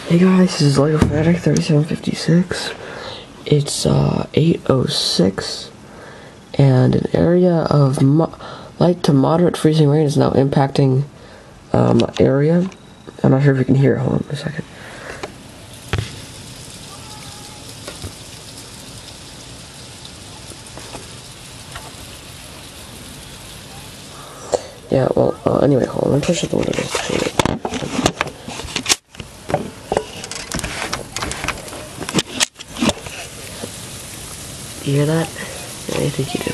Hey guys, this is Lego Fanatic 3756. It's 8:06, and an area of light to moderate freezing rain is now impacting my area. I'm not sure if you can hear it. Hold on a second. Yeah, well, anyway, hold on. Let me push up the window just to show you. You hear that? Yeah, I think you do.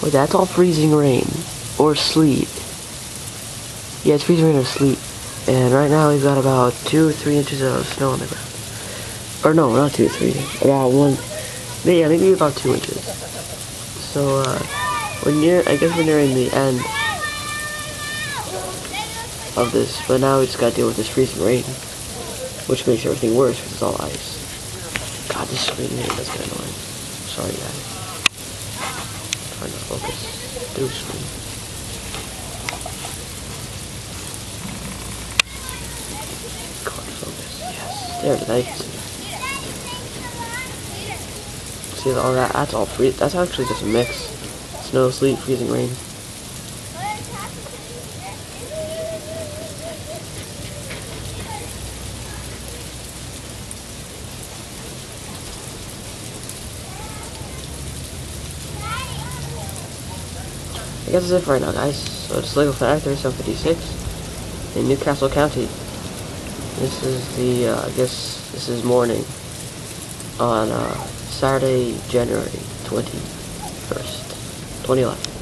Wait, that's all freezing rain. Or sleet. Yeah, it's freezing rain or sleet. And right now we've got about 2 or 3 inches of snow on the ground. Or no, not 2 or 3. About 1. Yeah, maybe about 2 inches. So, I guess we're nearing the end of this. But now we just gotta deal with this freezing rain. Which makes everything worse because it's all ice. God, this screen here does get annoying. Sorry, guys. I'm trying to focus through screen. God, focus. Yes. There it is. See all that? That's all free. That's actually just a mix. Snow, sleet, freezing rain. I guess that's it for right now, guys. So it's Lego Fanatic 3756 in Newcastle County. This is the, I guess this is morning on Saturday, January 21st, 2011.